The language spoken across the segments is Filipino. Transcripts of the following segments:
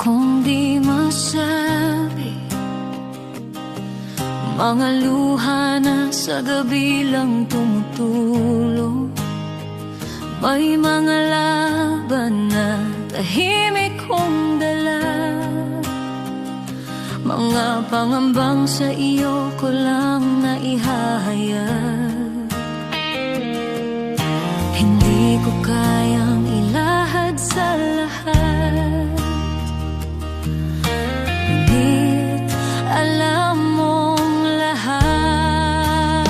kong di masabi, mga luha na sa gabi lang tumutulo. May mga laban na tahimik kong dala, mga pangambang sa iyo ko lang naihahayag. Hindi ko kayang ilahad sa lahat, ngunit alam mong lahat.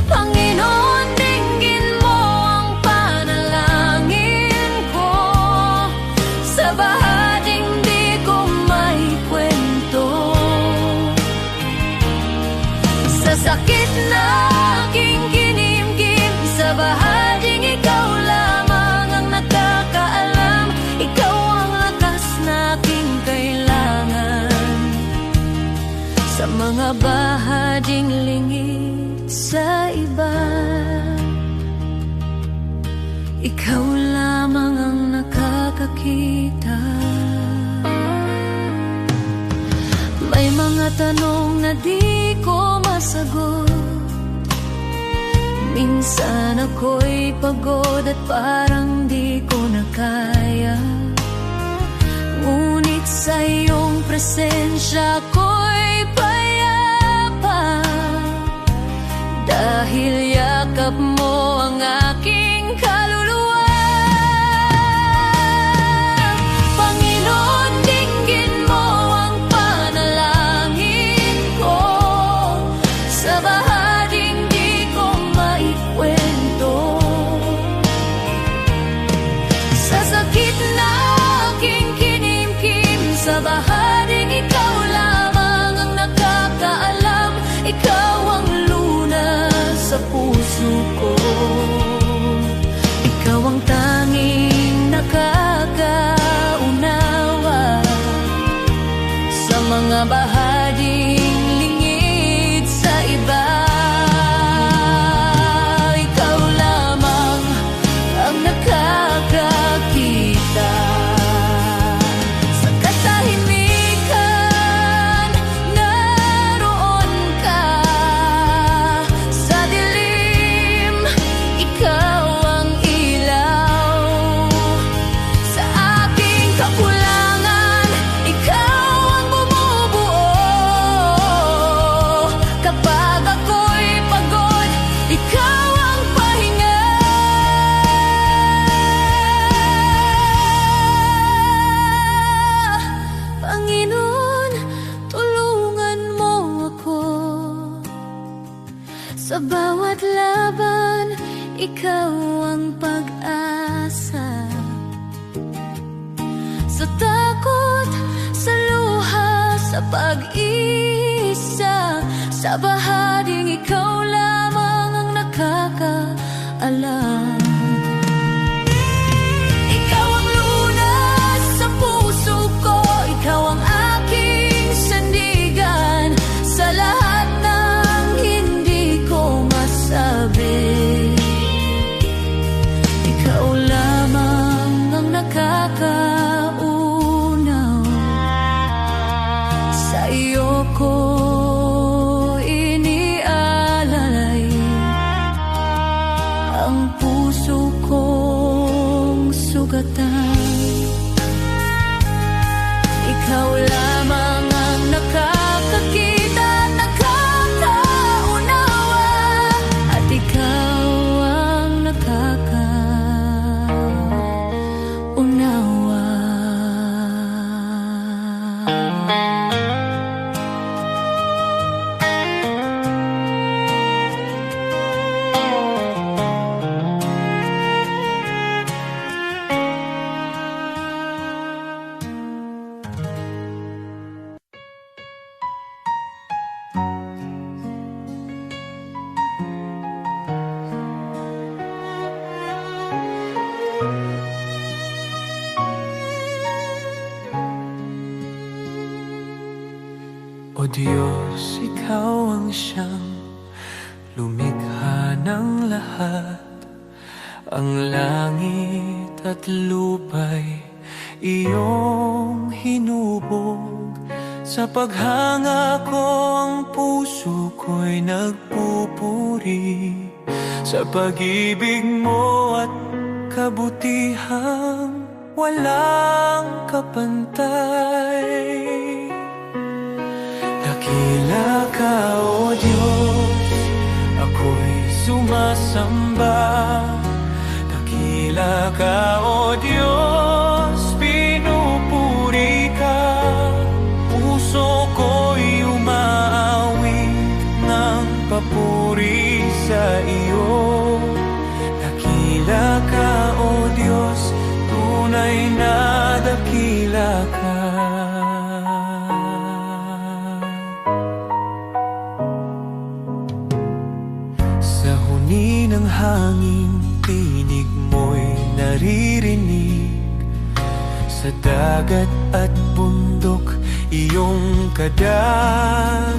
Panginoon, dinggin mo ang panalangin ko, sa bahaging di ko may kwento, sa sakit na aking kinimkim, sa bahaging ikaw lamang ang nakakaalam. Ikaw ang lakas na aking kailangan, sa mga bahaging lingid sa iba. Ikaw lamang ang nakakakita. May mga tanong na di ko masagot, minsan ako'y pagod at parang di ko na kaya, ngunit sa iyong presensya ako'y payapa, dahil yakap mo ang aking kaluluwa. Panginoon, dinggin mo ang panalangin ko, sa bahaging di ko maikwento, sa sakit na aking kinimkim, sa bahaging ikaw lamang ang nakakaalam. Ikaw ang lunas sa puso ko, ikaw ang tanging nakakaunawa, sa mga bahaging lingid sa iba. Ikaw lamang ang nakakakita, sa katahimikan naroon ka, sa dilim ikaw ang ilaw, sa aking kakulangan ikaw ang bumubuo, kapag ako'y pagod ikaw ang pahinga. Panginoon, tulungan mo ako, sa bawat laban ikaw ang pag-asa, sa takot, sa luha, sa pag-isa, sa bahaging ikaw lamang ang nakakaalam. Ikaw ang lunas sa puso ko, ikaw ang aking sandigan, sa lahat ng hindi ko masabi. Ikaw lamang ang nakakaunaw, sa iyo ko inialalay ang puso kong sugatan. Ikaw lamang ang nakakakita, nakakaunawa, at ikaw ang nakakaunawa. O Diyos, Ikaw ang siyang lumikha ng lahat. Ang langit at lupa'y iyong hinubog. Sa paghanga ko ang puso ko'y nagpupuri sa pag-ibig mo at kabutihang walang kapantay. Dakila ka, O Diyos, ako'y sumasamba. Dakila ka, O Diyos, pinupuri ka. Puso ko'y umaawit ng papuri sa iyo. Dakila ka, O Diyos, tunay na dakila ka. Sa huni ng hangin, tinig mo'y naririnig. Sa dagat at bundok, iyong kadakilaan.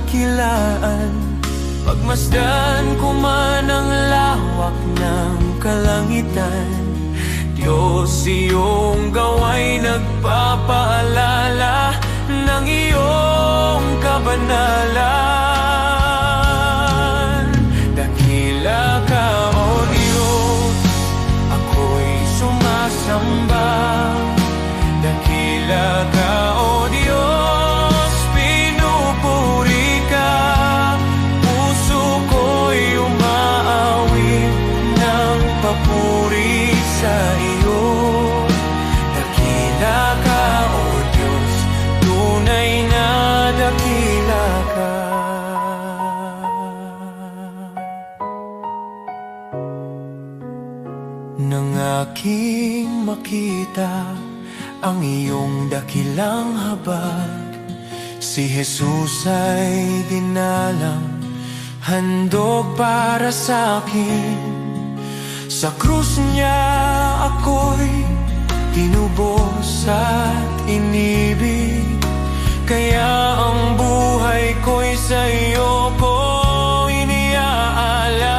Pagmasdan ko man ang lawak ng kalangitan, Diyos, iyong gawa'y nagpapaalala ng iyong kabanalan. Dakila ka, O Diyos, ako'y sumasamba. Dakila ka, O Diyos, pinupuri ka. Puso ko'y umaawit ng papuri sa iyo. Dakila ka, O Diyos, tunay na dakila ka. Nang aking makita ang iyong dakilang habag, si Jesus ay dinalang, handog para sa akin. Sa krus niya ako'y tinubos at inibig, kaya ang buhay ko'y sa iyo ko iniaalay.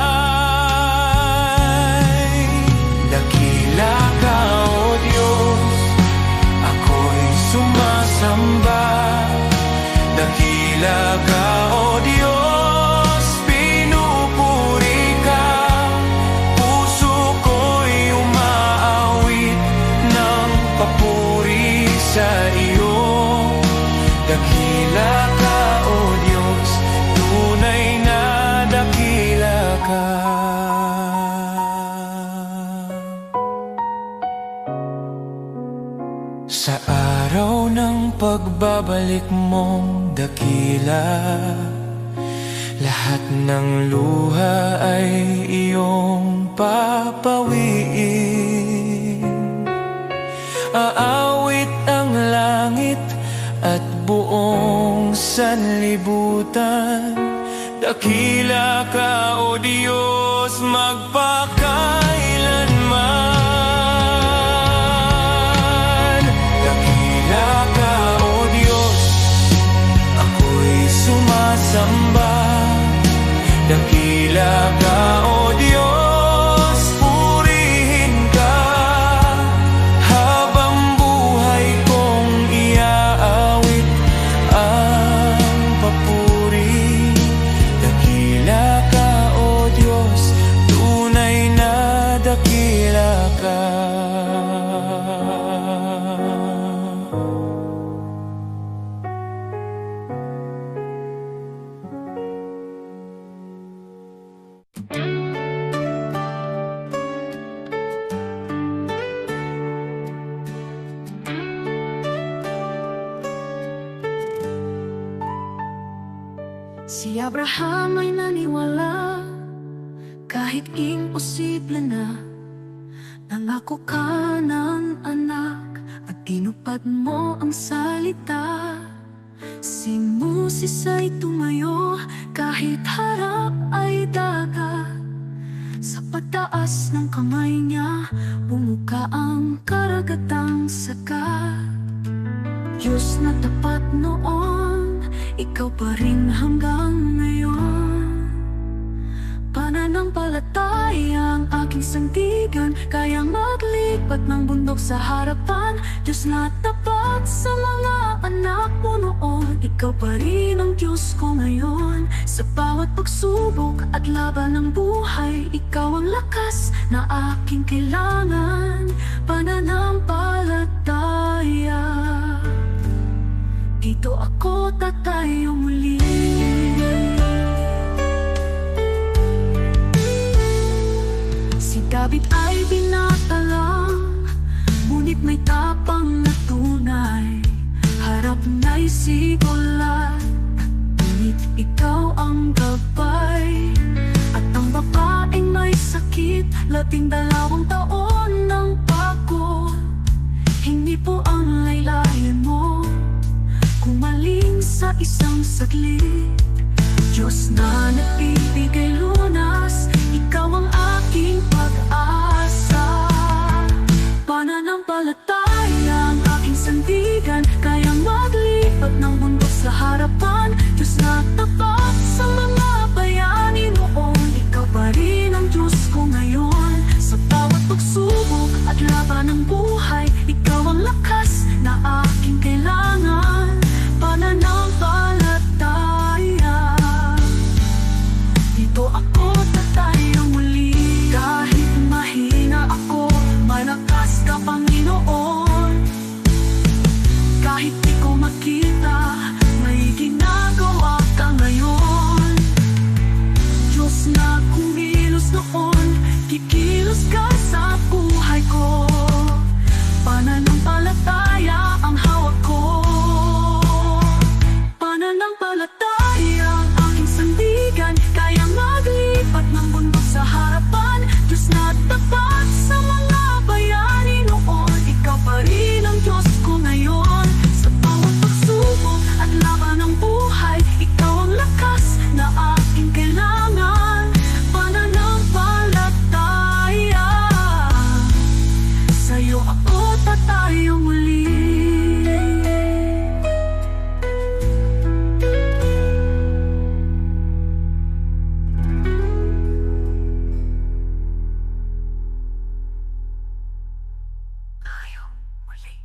Dakila ka, O Diyos, ako'y sumasamba. Dakila ka, O Diyos, pinupuri ka. Puso ko'y umaawit ng papuri sa iyo. Dakila ka, O Diyos, tunay na dakila ka. Sa araw ng pagbabalik mong dakila, lahat ng luha ay iyong papawiin. Aawit ang langit at buong sanlibutan. Dakila ka, O Diyos, magpakailanman. Dakila ka, O Diyos, ako'y sumasamba. Dakila ka, O Diyos, purihin ka. Habang buhay kong iaawit ang papuri. Dakila ka, O Diyos, tunay na dakila ka. Si Abraham ay naniwala kahit imposible na. Nangako ka ng anak at tinupad mo ang salita. Si Moses ay tumayo kahit harap ay dagat. Sa pagtaas ng kamay niya, bumuka ang karagatang sagat. Diyos na tapat noon, ikaw pa rin hanggang ngayon. Pananampalataya ang aking aking sandigan, kayang maglipat ng bundok sa harapan. Diyos na tapat sa mga anak mo noon, ikaw pa rin ang Diyos ko ngayon. Sa bawat pagsubok at laban ng buhay, ikaw ang lakas na aking kailangan. Pananampalataya, dito ako tatayo muli. Si David ay binatalang, ngunit may tapang na tunay. Harap na'y sigulat, ngunit ikaw ang gabay. At ang babaeng may sakit, 12 taon ng pagod. Hindi po ang laylayan mo kumaling sa isang saglit. Diyos na nagbibigay lunas, ikaw ang aking pag-asa. Pananampalataya ang aking sandigan, kayang maglipat ng bundok sa harapan. Diyos na tapat sa mga bayani noon, ikaw pa rin ang Diyos ko ngayon. Sa bawat pagsubok at laban ng buhay, ikaw ang lakas na aking kailangan. Pananampalataya, dito ako tatayo muli. Kahit mahina ako, malakas ka Panginoon. Kahit di ko makita, may ginagawa ka ngayon. Diyos na kumilos noon, kikilos ka sa buhay ko. Pananampalataya ang hawak ko. Pananampalataya ang aking sandigan, kayang maglipat ng bundok sa harapan. Diyos na tapat sa mga bayani noon, ikaw pa rin ang Diyos ko ngayon. Sa bawat pagsubok at laban ng buhay, ikaw ang lakas na aking kailangan. Pananampalataya, sa'yo ako tatayo muli. Tayo muli.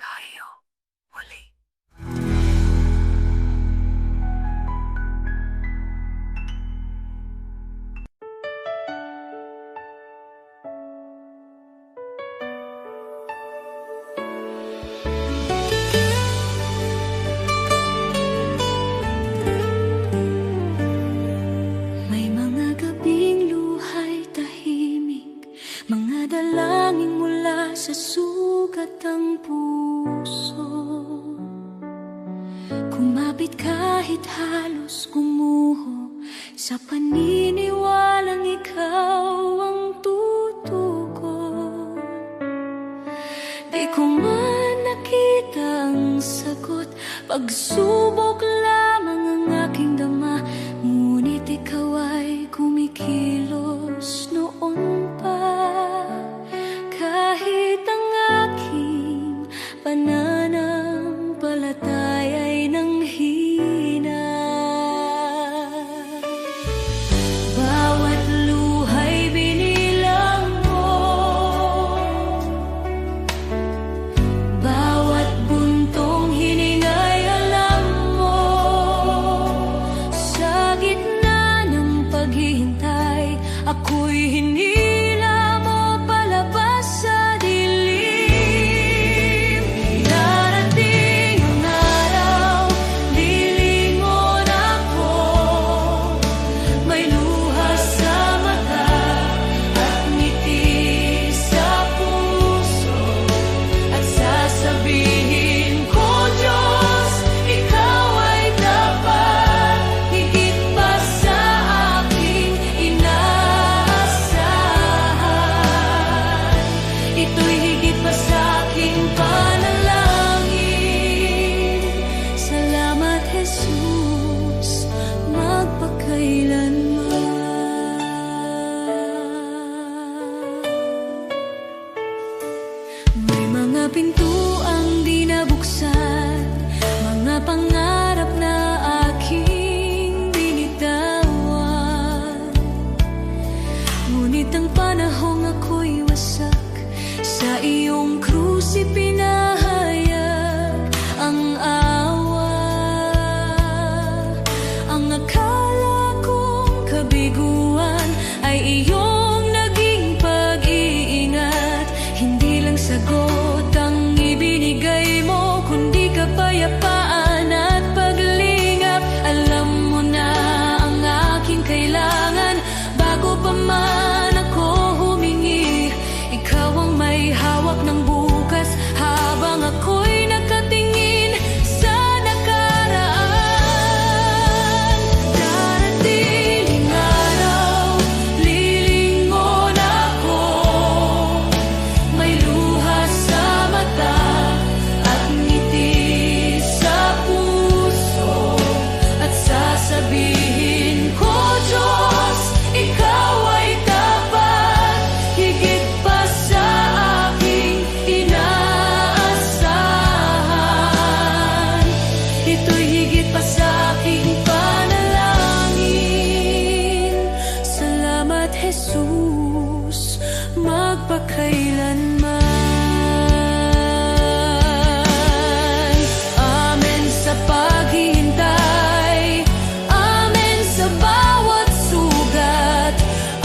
Tayo muli. May mga gabing luhay tahimik, mga dalangin mula sa sugat ang puso. Kumapit kahit halos gumuho, sa paniniwalang ikaw ang tutugon. Di ko man nakita ang sagot, pagsubok lamang ang aking dama. Ngunit ikaw ay kumikilos noon pa. Kahit ang aking pananampalataya ay nanghina. Bawat luhay binilang mo, bawat buntong hiningay alam mo. Sa gitna ng paghihintay, ako'y hinila mo palabas sa dilim. May mga pintuang di nabuksan, mga pangarap na aking binitawan. Ngunit ang panahong ako'y wasak, sa iyong krus ipinahayag ang awa. Ang akala kong kabiguan ay iyong naging pag-iingat. Hindi lang sagot ang ibinigay mo, kundi kapayapaan at paglingap. Alam mo na ang aking kailangan bago pa man ako humingi. Ikaw ang may hawak ng bukas habang ako'y nakatingin sa nakaraan. Darating ang araw, lilingon ako, may luha sa mata at ngiti sa puso, at sasabihin ko, Diyos, ikaw ay tapat, higit pa sa aking inaasahan. Ito'y higit pa sa aking panalangin. Salamat, Jesus, magpakailanman. Amen sa paghihintay, amen sa bawat sugat,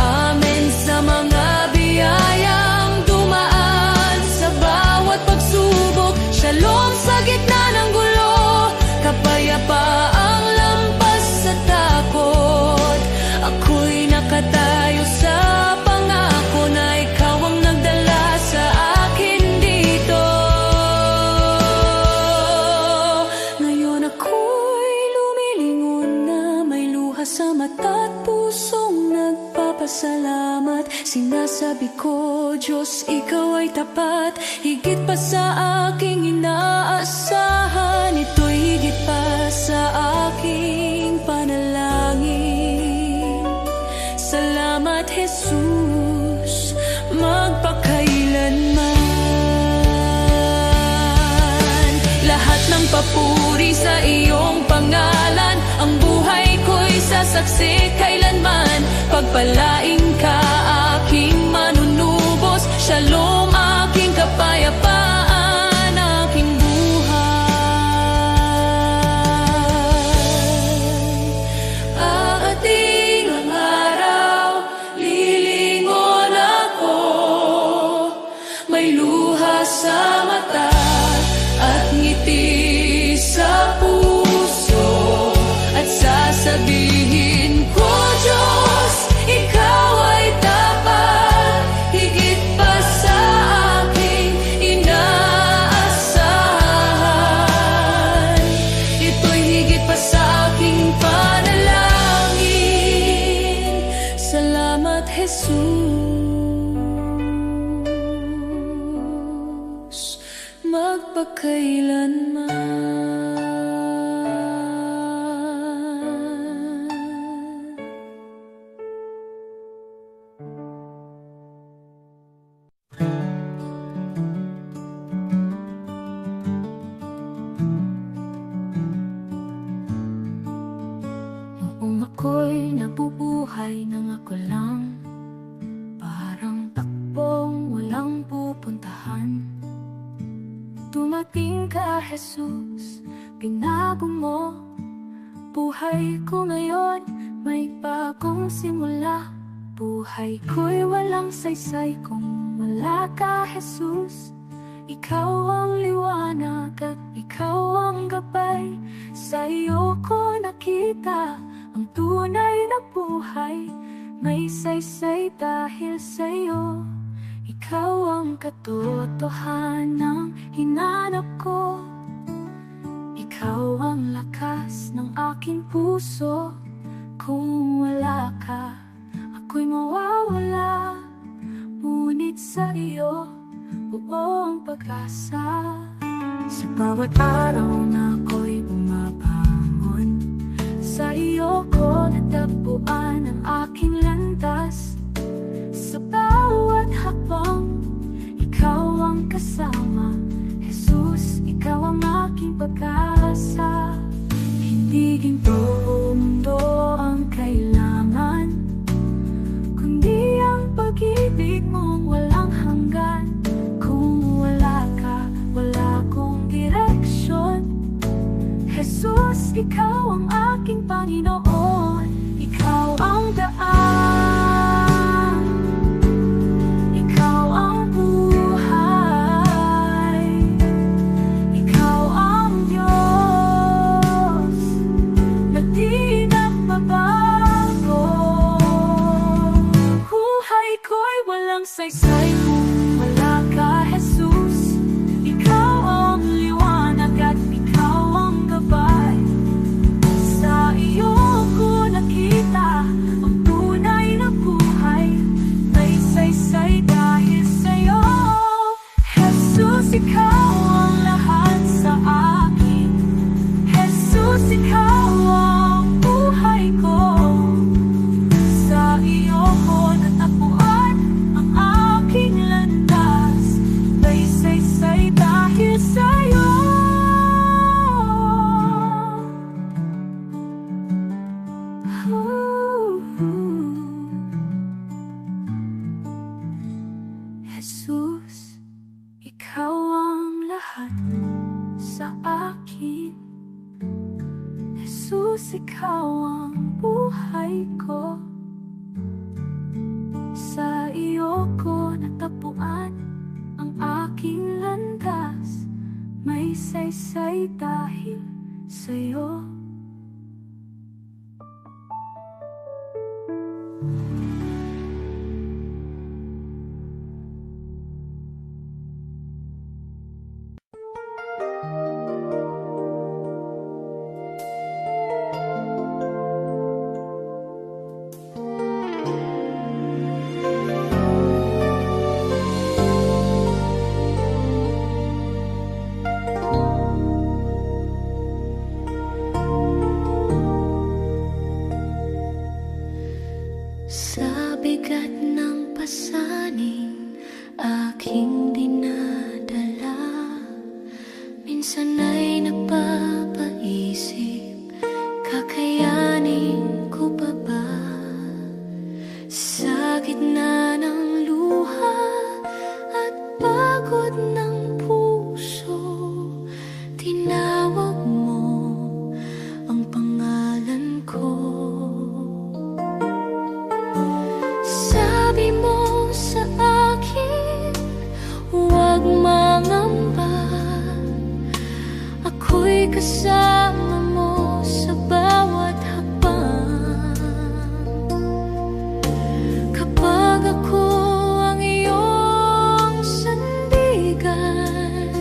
amen sa mga biyayang dumaan sa bawat pagsubok. Shalom sa gitna ng gulo, kapayapaang lampas sa takot. Ako'y nakatayo sa pangako na ikaw ang nagdala sa akin dito. Ngayon ako'y lumilingon na may luha sa mata at pusong nagpapasalamat. Sinasabi ko, Diyos, ikaw ay tapat, higit pa sa aking inaasahan. Ito'y higit pa sa aking panalangin. Salamat, Jesus, magpakailanman. Lahat ng papuri sa iyong pangalan, ang buhay ko'y sasaksi kailanman. Pagpalain ka, aking manunubos, shalom, aking kapayapaan, aking buhay. Aating ang araw, lilingon ako, may luha sa mata at ngiti sa puso, at sasabihin ko, Diyos, ikaw ay tapat, higit pa sa aking inaasahan. Ito'y higit pa sa aking panalangin. Salamat, Jesus, magpakailanman. Noong ako'y nabubuhay nang ako lang, parang takbong walang pupuntahan. Dumating ka, Jesus, binago mo buhay ko ngayon, may bagong simula. Buhay ko'y walang saysay kung wala ka, Jesus. Ikaw ang liwanag at ikaw ang gabay. Sa iyo ko nakita ang tunay na buhay. May saysay dahil sa iyo. Ikaw ang katotohanan hinanap ko. Ikaw ang lakas ng aking puso. Kung wala ka, ako'y mawawala. Ngunit sa iyo, buong pag-asa. Sa bawat araw na ako'y bumabangon, sa iyo ko natagpuan ang aking landas. Sa bawat hakbang, ikaw ang ang kasama. Jesus, ikaw ang aking pag-asa. Hindi ginto o mundo ang kailangan, kundi ang pag-ibig mong walang hanggan. Kung wala ka, wala akong direksyon. Jesus, ikaw ang aking Panginoon. Ikaw ang daan, ikaw ang buhay, ikaw ang Diyos na di nagbabago. Buhay ko'y walang saysay kung wala ka, Jesus. Ikaw ang liwanag at ikaw ang gabay. Sa iyo ko nakita ang tunay na buhay. May saysay dahil sa'yo, Jesus. Ikaw ang lahat sa akin, Jesus. Ikaw ang buhay ko. Sa iyo ko natagpuan ang aking landas. May saysay dahil sa'yo. Jesus, ikaw ang lahat sa akin. Jesus, ikaw ang buhay ko. Sa iyo ko natagpuan ang aking landas. May saysay dahil sa'yo. Sa bigat ng pasaning aking dinadala, minsan ay napapaisip, kakayanin ko pa ba? Sa gitna ng luha at pagod ng puso, tinawag mo ang pangalan ko. Sabi mo sa akin, huwag mangamba, ako'y kasama mo sa bawat hakbang. Kapag ako ang iyong sandigan,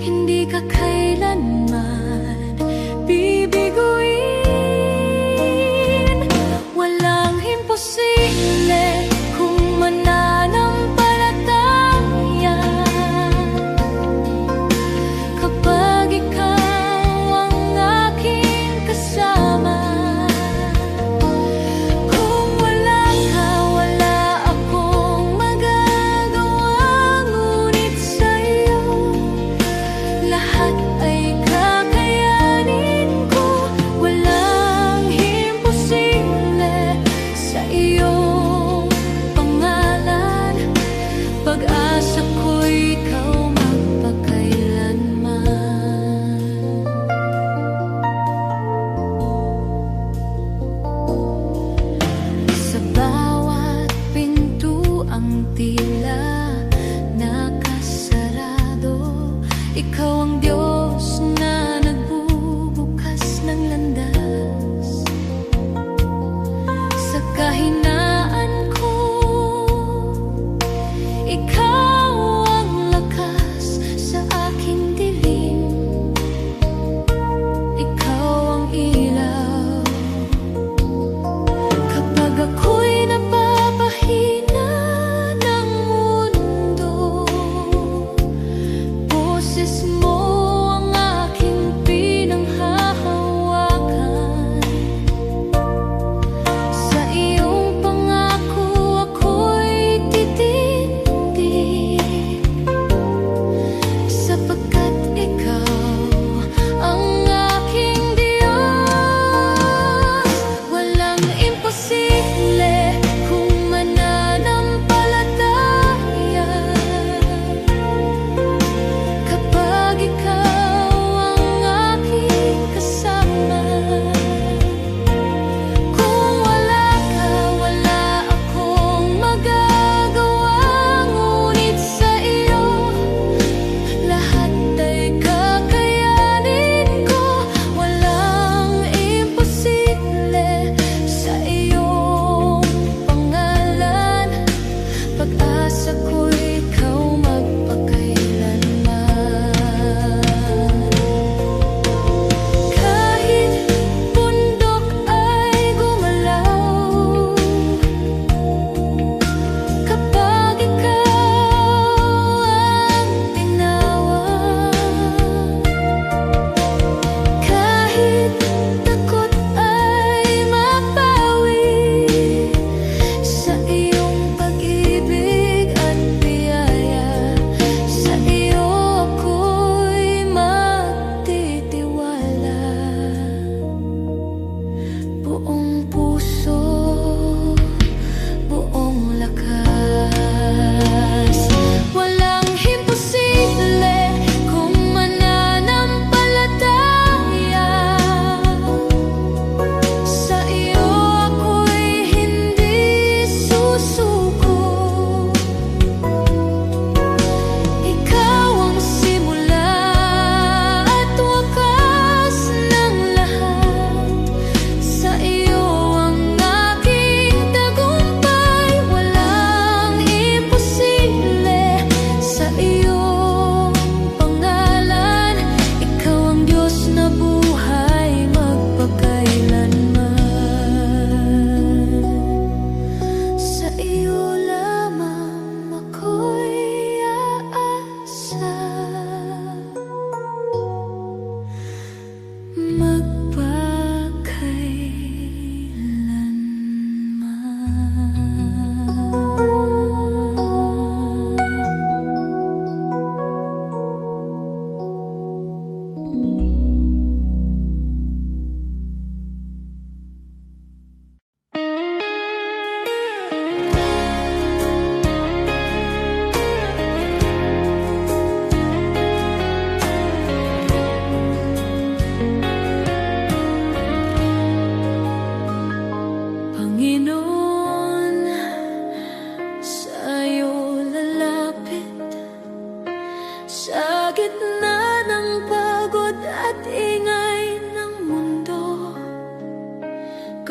hindi ka kailanman bibiguin. Walang imposible kung mananampalataya. Kapag ikaw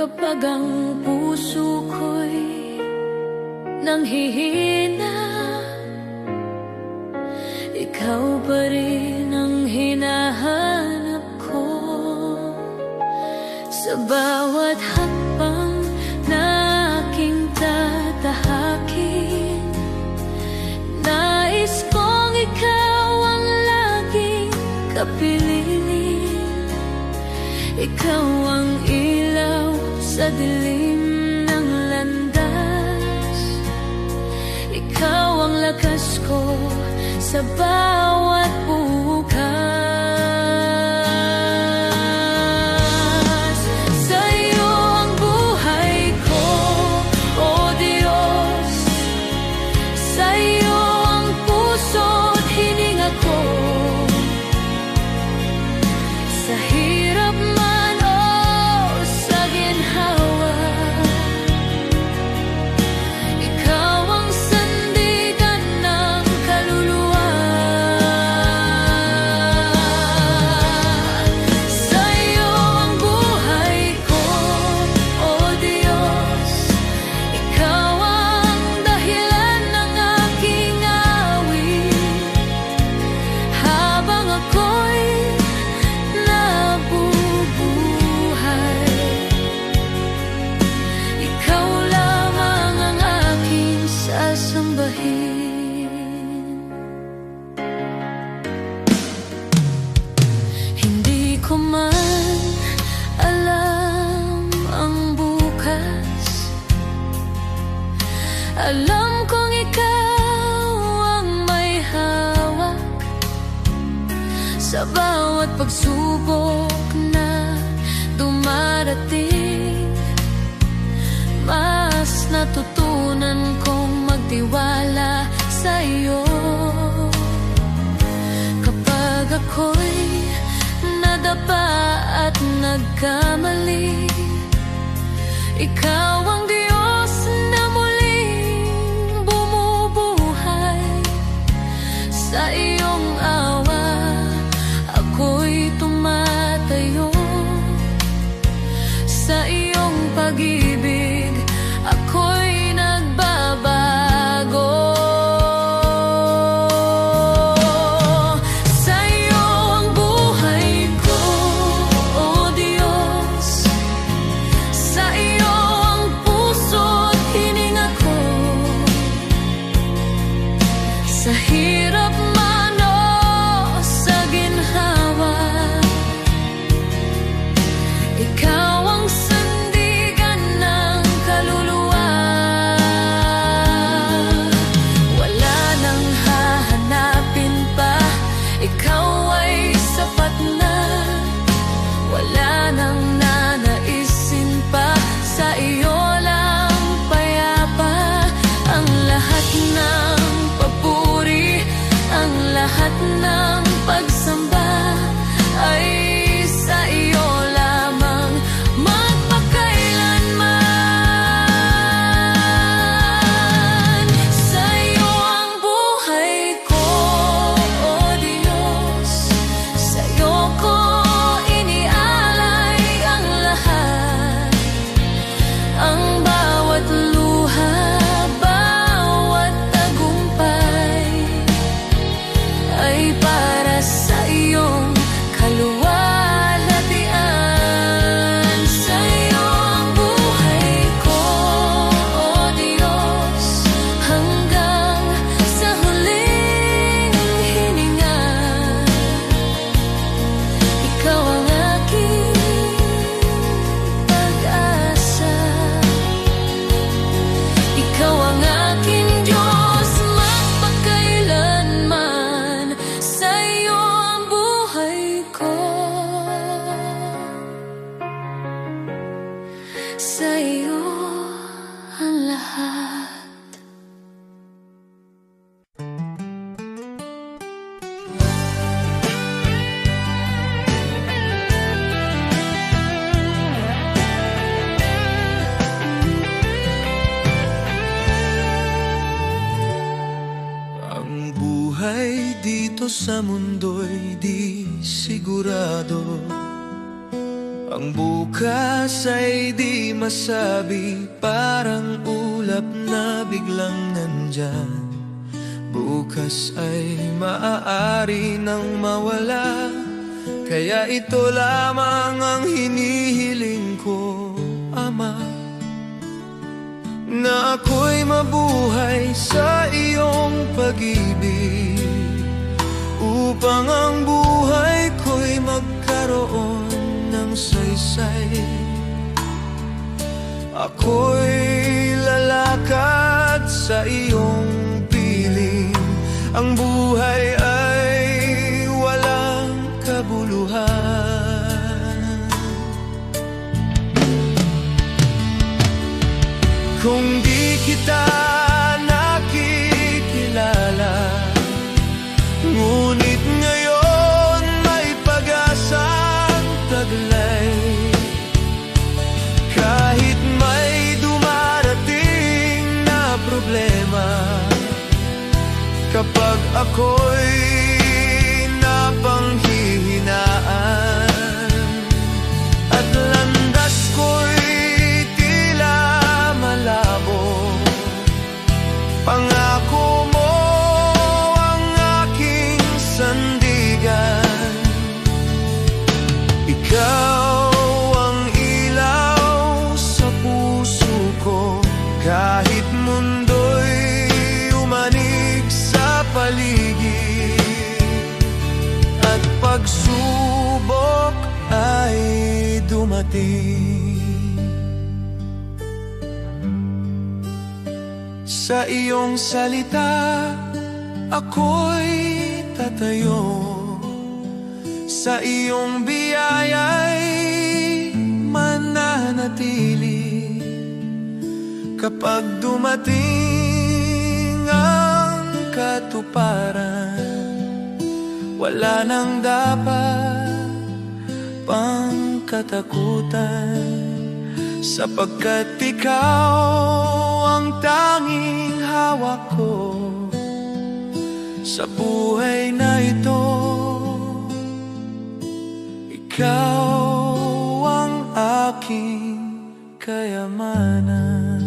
kapag ang puso ko'y nanghihina, ikaw pa rin ang hinahanap ko. Sa bawat hakbang na aking tatahakin, nais kong ikaw ang laging kapiling. Ikaw ang ilaw sa dilim ng landas, ikaw ang lakas ko sa bawat bukas. Sa'yo ang buhay ko, O Diyos. Sa'yo ang puso't hininga ko. Sa hirap man o sa ginhawa, ikaw ang sandigan ng kaluluwa. Sa'yo ang buhay ko, O Diyos. Ikaw ang dahilan ng aking awit. Habang ako'y nabubuhay, ikaw lamang ang aking sasambahin. Hindi ko man alam ang bukas, alam kong ikaw ang may hawak sa bawat pagsubok na dumarating. Mas natutunan kong magtiwala sa iyo. Kapag ako'y nadapa at nagkamali, ikaw ang Diyos na muling bumubuhay. Sa iyong awa ako'y tumatayo, sa iyong pag-ibig ako'y nagbabago. Sa'yo ang buhay ko, O Diyos. Sa iyo ang puso't hininga ko. Sa hirap man o sa ginhawa, ikaw ang sandigan ng kaluluwa. Wala nang hahanapin pa, ikaw ay sapat na. Wala nang nanaisin pa, sa iyo lang payapa. Ang lahat ng papuri, ang lahat ng pagsamba ay sa iyo lamang magpakailanman. Sa'yo ang buhay ko, O Diyos. Sa'yo ko inialay ang lahat. Ang bawat luha, bawat tagumpay ay para sa iyong kaluwalhatian. Sa'yo ang buhay ko, O Diyos. Hanggang sa huling hininga, ikaw ang aking pag-asa. Ikaw ang aking Diyos magpakailanman. Sa'yo ang buhay ko. Sa'yo ang lahat. Ang buhay dito sa mundo'y di sigurado. Ang bukas ay di masabi, parang ulap na biglang nandyan. Bukas ay maaari nang mawala, kaya ito lamang ang hinihiling ko, Ama, na ako'y mabuhay sa iyong pag-ibig, upang ang buhay ko'y magkaroon ng saysay. Ako'y lalakad sa iyong piling, ang buhay ay walang kabuluhan. Kung di kita nakikilala, ngunit ngayon may pag-asang taglay. Kahit may dumarating na problema, kapag ako'y napanghihinaan at landas ko'y tila malabo, pangako mo ang aking sandigan. Ikaw ang ilaw sa puso ko, kahit mundo'y umanig sa paligid at pagsubok ay dumating. Sa iyong salita ako'y tatayo, sa iyong biyaya'y mananatili. Kapag dumating ang katuparan, wala nang dapat pang katakutan, sapagkat ikaw ang tanging hawak ko sa buhay na ito. Ikaw ang aking kayamanan.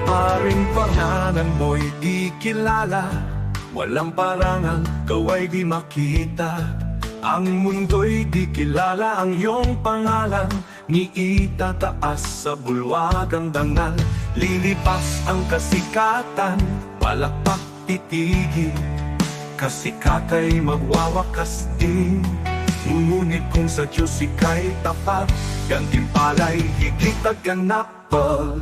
Maaring pangalan mo'y di kilala, walang parangal, kaway di makita. Ang mundo'y di kilala ang iyong pangalan, ni itataas sa bulwagang dangal. Lilipas ang kasikatan, palakpak titigil, kasikata'y magwawakas din. Ngunit kung sa Diyos ika'y tapat, gantimpala'y higit at ganapal.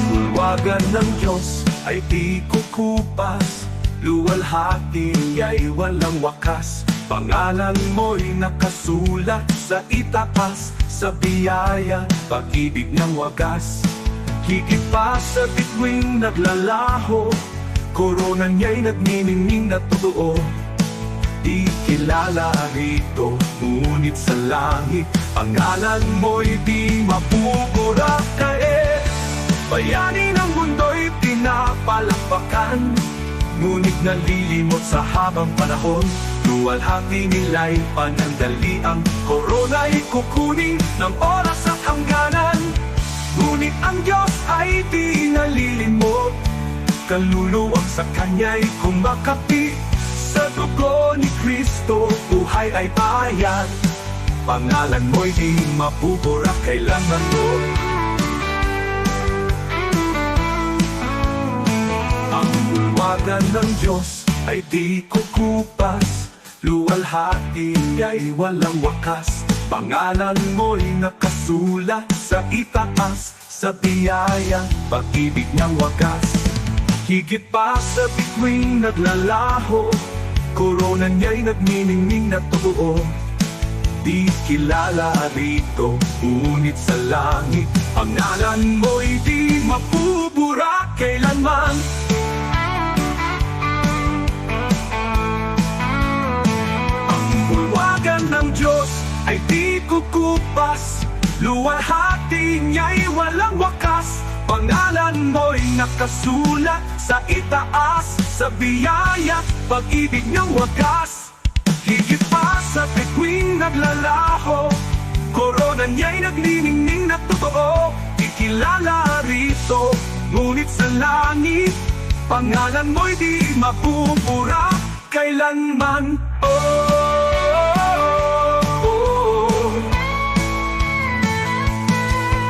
Bulwagan ng Diyos ay di kukupas, luwalhati ay walang wakas. Pangalan mo'y nakasulat sa itaas, sa biyaya, pag-ibig ng wagas. Higit pa sa bituing naglalaho, korona niya'y nagniningning na totoo. Di kilala rito, ngunit sa langit, pangalan mo'y di mapupura. Bayani ng mundo'y pinapalakpakan, ngunit nalilimot sa habang panahon. Luwalhati nila'y panandaliang, korona'y kukunin ng oras at hangganan. Ngunit ang Diyos ay di nalilimot, kaluluwang sa Kanya'y kumakapi. Sa dugo ni Kristo, buhay ay bayan, pangalan mo'y di mapupura kailanman mo. Ang bulwagan ng Diyos ay di kukupas, luwalhati ay walang wakas. Pangalan mo'y nakasulat sa itaas, sa biyaya, pag-ibig ng wagas. Higit pa sa bituing naglalaho, korona niya'y nagniningning na totoo. di kilala rito. Ngunit sa langit, pangalan mo'y di mapubura kailanman. Ang bulwagan ng Diyos ay di kukupas, luwalhati niya'y walang wakas. Pangalan mo'y nakasulat sa itaas, sa biyaya, pag-ibig niyang wagas. Higit pa sa bituing naglalaho, korona niya'y nagniningning na totoo. Ikilala rito, ngunit sa langit, pangalan mo'y di mabubura kailanman.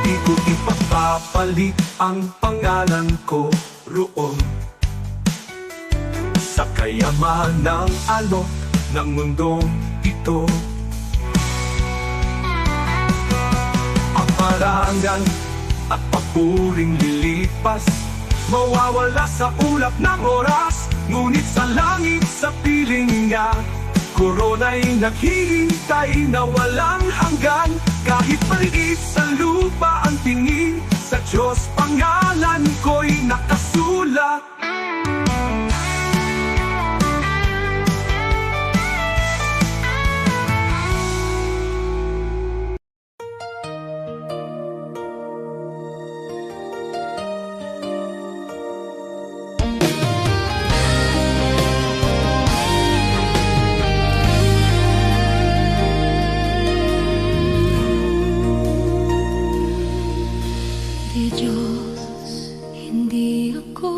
Di ko ipapapalit ang pangalan ko roon sa kayaman ng alok ng mundong ito. Ang parangal at papuring lilipas, mawawala sa ulap ng oras. Ngunit sa langit, sa piling niya, korona'y naghihintay na walang hanggan. Kahit maliit sa lupa ang tingin, sa Diyos pangalan ko'y nakasulat. Di Diyos, hindi ako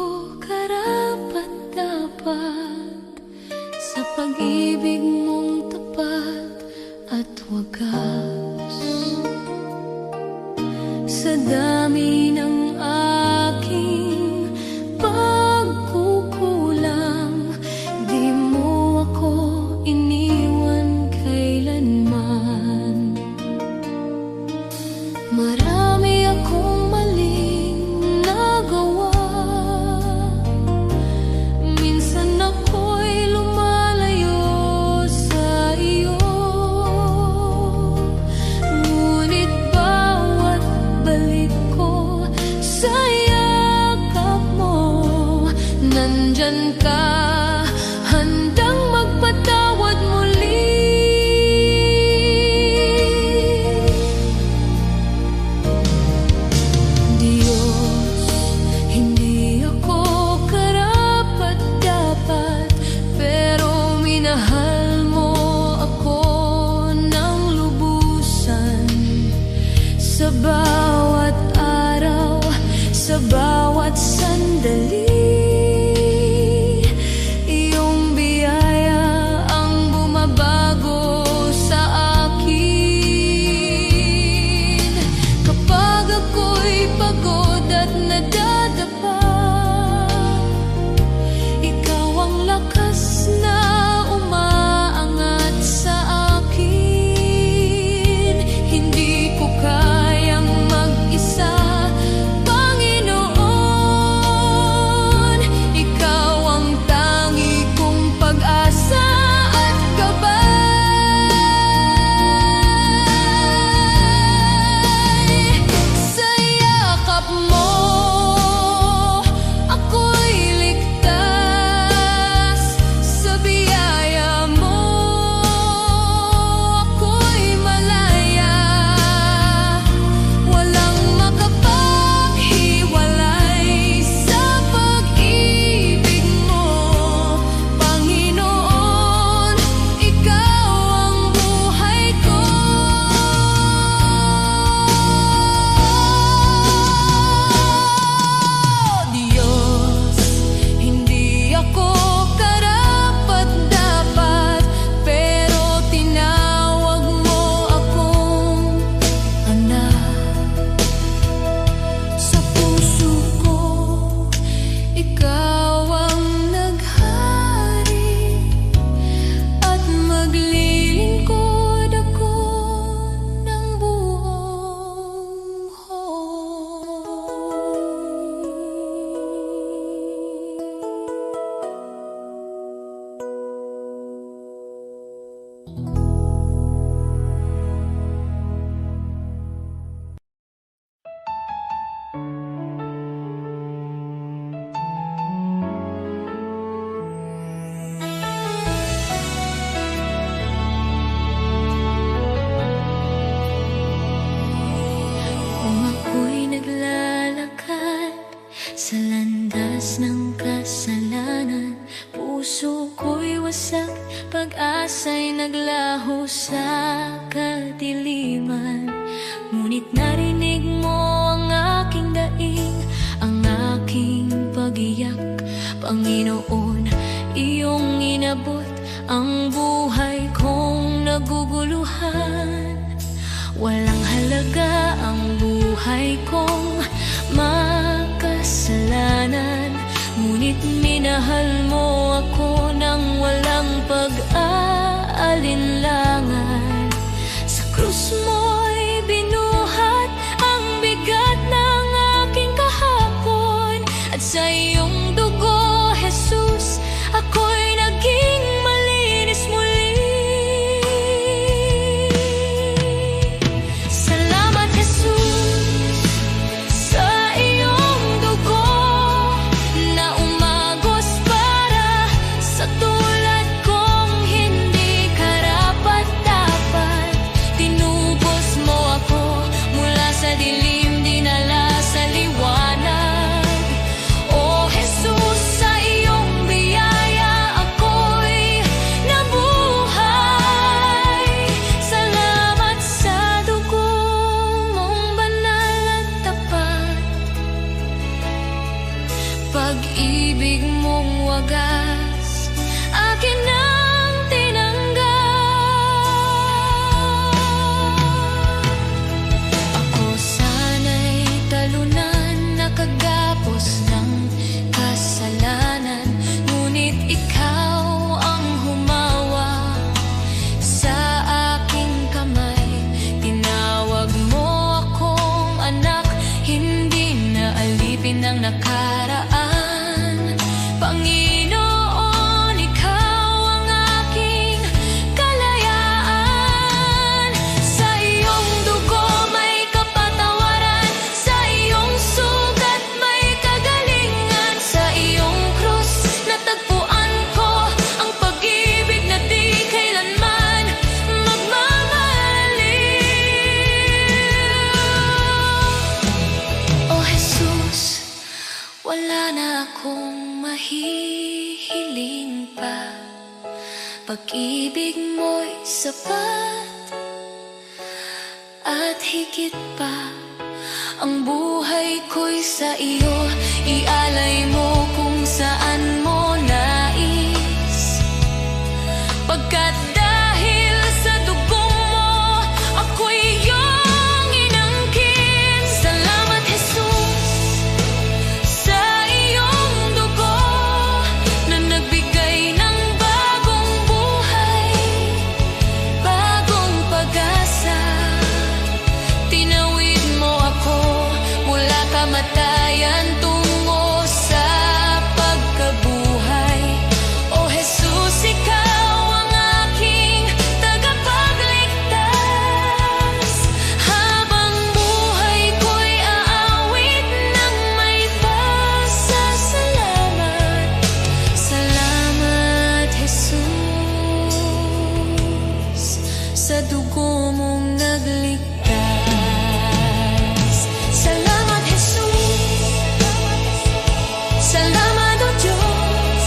laho sa kadiliman, ngunit narinig mo ang aking daing, ang aking pag-iyak. Panginoon, iyong inabot ang buhay kong naguguluhan. Walang halaga ang buhay kong makasalanan, ngunit minahal mo ako ng walang pag-aalinlangan. Sa krus mo'y binuhat ang bigat ng aking kahapon, at sa iyong dugo, Jesus, ako'y naging malinis muli. Salamat, Jesus, sa iyong dugo na umagos para sa tulad kong hindi karapat-dapat. Tinubos mo ako mula sa dilim, dinala sa liwanag. O Jesus, sa iyong biyaya ako'y nabuhay. Salamat sa dugo mong banal at tapat, pag-ibig mong wagas, akin ang tinanggap. Ako sana'y talunan, nakagapos ng kasalanan, ngunit ikaw ang humawa sa aking kamay. Tinawag mo akong anak, hindi na alipin ng nakaraan. Panginoon, ikaw ang aking kalayaan. Sa iyong dugo may kapatawaran, sa iyong sugat may kagalingan. Sa iyong krus natagpuan ko ang pag-ibig na di kailanman magmamaliw. O Jesus, wala na akong mahihiling pa, pag-ibig mo'y sapat at higit pa. Ang buhay ko'y sa iyo, ialay mo kung saan mo nais. Pagkat dahil sa dugong mo, ako'y iyong inangkin. Salamat, Jesus, sa iyong dugo na nagbigay ng bagong buhay, bagong pag-asa. Tinawid mo ako mula kamatayan tungo sa pagkabuhay. O Jesus, ikaw ang aking tagapagligtas. Habang buhay ko'y aawit ng may pasasalamat. Salamat, Jesus, sa dugo mong nagligtas. Salamat, Jesus. Salamat, O Diyos,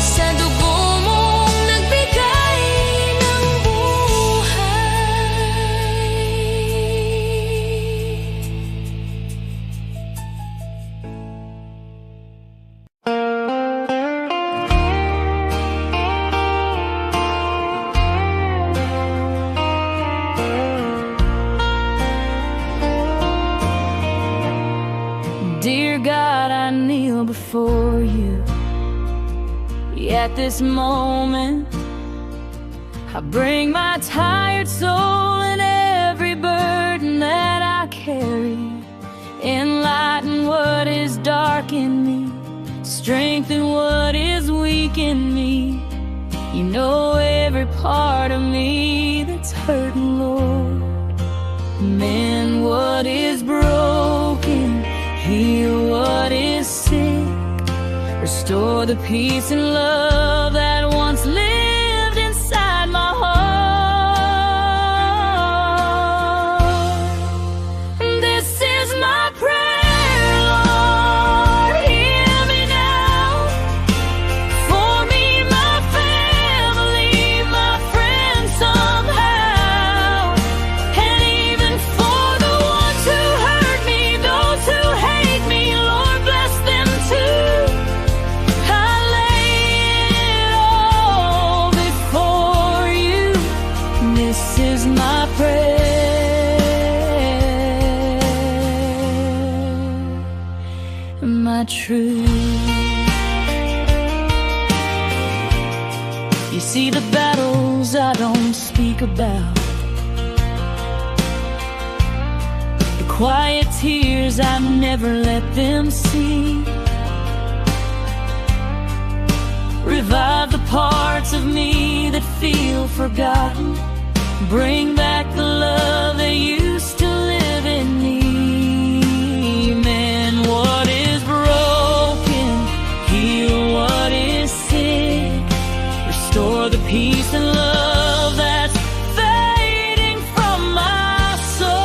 sa dugo mong nagbigay ng buhay. Dear God, I kneel before you. At this moment, I bring my tired soul and every burden that I carry. Enlighten what is dark in me, strengthen what is weak in me. You know every part of me that's hurting, Lord. Mend what is broken, heal what is sick, restore the peace and love that once lived inside my heart. This is my prayer, Lord, hear me now. For me, my family, my truth. You see the battles I don't speak about, the quiet tears I never let them see. Revive the parts of me that feel forgotten. Bring back the love that used to live in me. Mend what is broken, heal what is sick, restore the peace and love that's fading from my soul.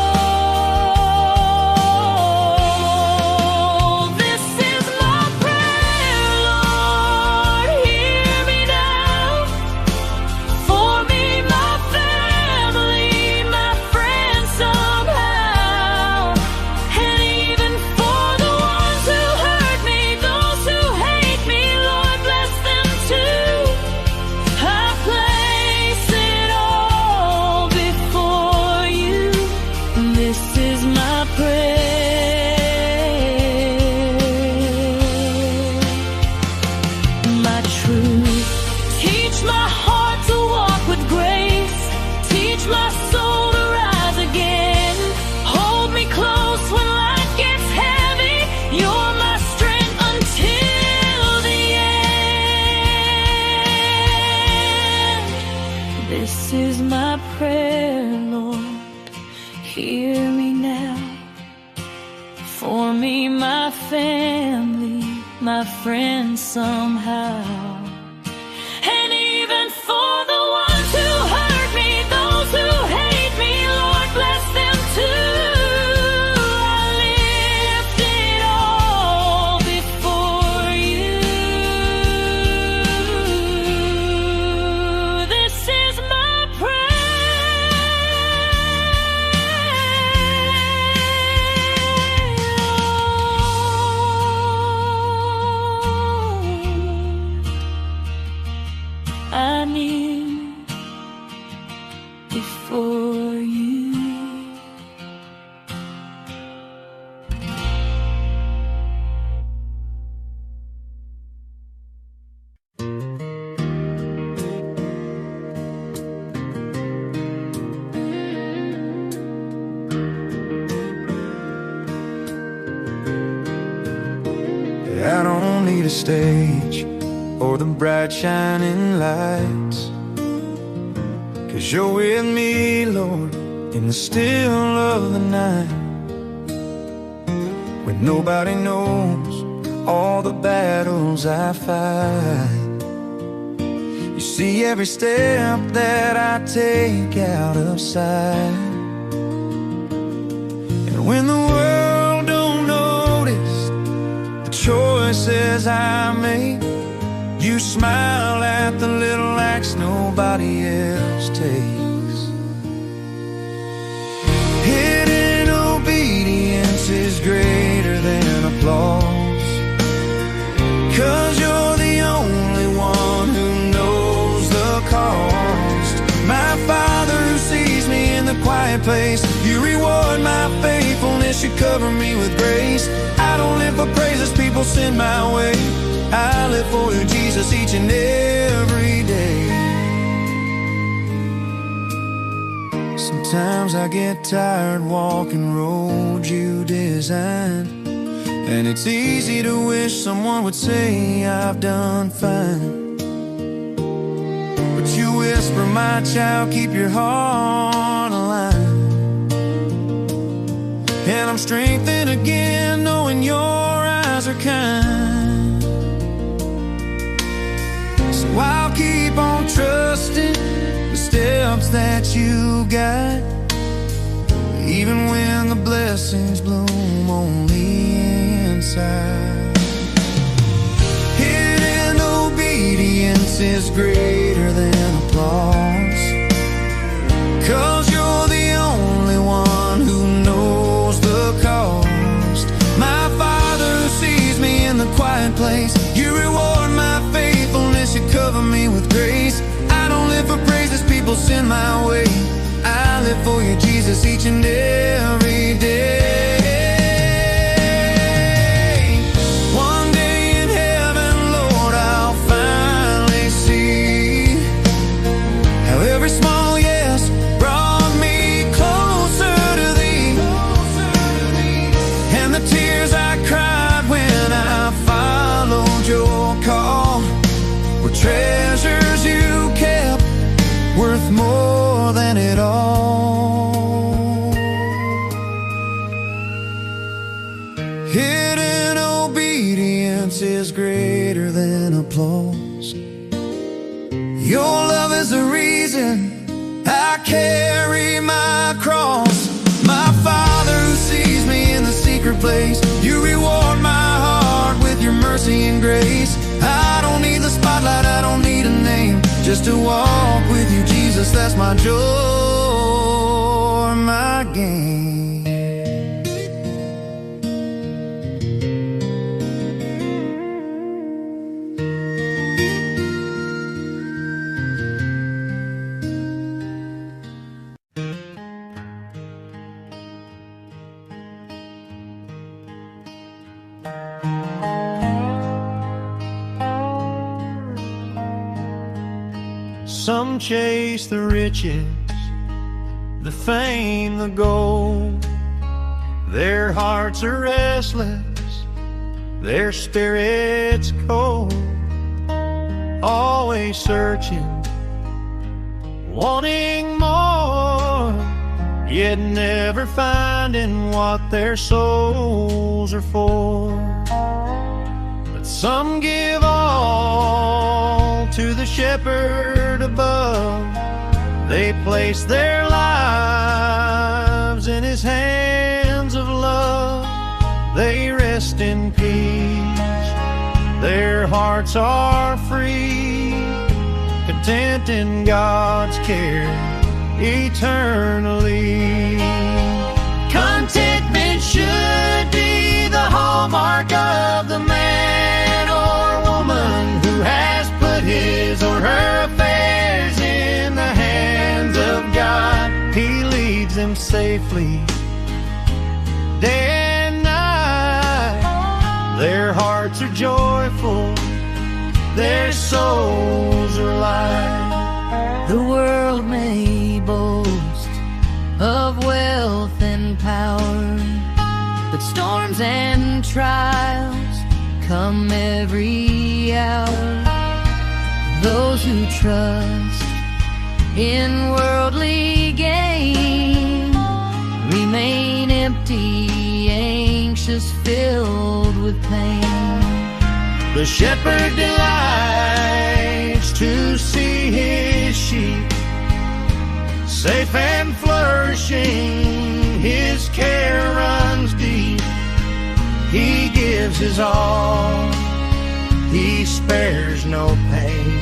This is my prayer, Lord, hear me now. For me, my family, my friends somehow, and even for the ones who hurt me, those who hate me, Lord, bless them too. I place it all before you. This is my prayer, my truth. Teach my heart to walk with grace. Teach my soul to rise again. Hold me close when life gets heavy. You're my strength until the end. This is my prayer, Lord, hear me now. For me, my family, my friends somehow, and even for the ones who hurt me, those who hate me, Lord, bless them too. I lift it all before you. This is my prayer. I kneel before you. I don't need a stage or the bright shining lights, 'cause you're with me, Lord, in the still of the night. When nobody knows all the battles I fight, you see every step that I take out of sight. And when the world don't notice the choices I make, you smile at the little acts nobody else takes. Hidden obedience is greater than applause, 'cause you're the only one who knows the cost. My Father who sees me in the quiet place, you reward my faithfulness, you cover me with grace. I don't live for praises people send my way, I live for you, Jesus, each and every day. Sometimes I get tired walking roads you designed, and it's easy to wish someone would say I've done fine. But you whisper, my child, keep your heart aligned. And I'm strengthened again knowing your eyes are kind. So I'll keep on trusting the steps that you guide, even when the blessings bloom on the inside. Hidden obedience is greater than applause, 'cause you're the only one who knows the cost. My Father who sees me in the quiet place, you reward my faithfulness, you cover me with grace. I don't live for praises people send my way, I live for you, Jesus, each and every day. One day worth more than it all. Hidden obedience is greater than applause. Your love is the reason I carry my cross. My Father who sees me in the secret place, you reward my heart with your mercy and grace. I don't need the spotlight, I don't need a name, just to walk with you, Jesus, that's my joy, my gain. Some chase the riches, the fame, the gold. Their hearts are restless, their spirits cold. Always searching, wanting more, yet never finding what their souls are for. But some give all to the shepherd above. They place their lives in his hands of love. They rest in peace, their hearts are free, content in God's care eternally. Contentment should be the hallmark of the man or woman who has put his or her affairs in the hands of God. He leads them safely day and night. Their hearts are joyful, their souls are light. The world may boast of wealth and power, but storms and trials come every hour. Those who trust in worldly gain remain empty, anxious, filled with pain. The shepherd delights to see his sheep safe and flourishing. His care runs deep. He gives his all, he spares no pain.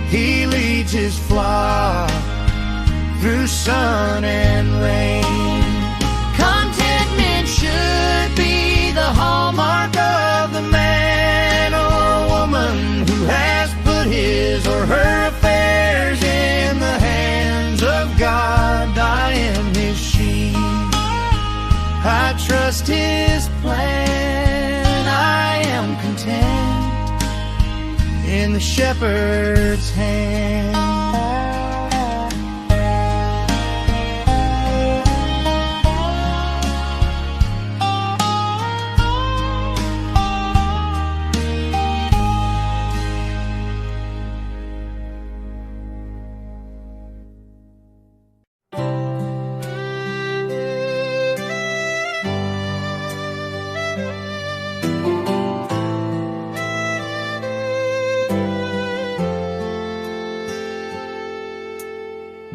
He leads his flock through sun and rain. Contentment should be the hallmark of the man or woman who has put his or her affairs in the hands of God. I am his sheep, I trust his plan. I am content in the shepherd's hand.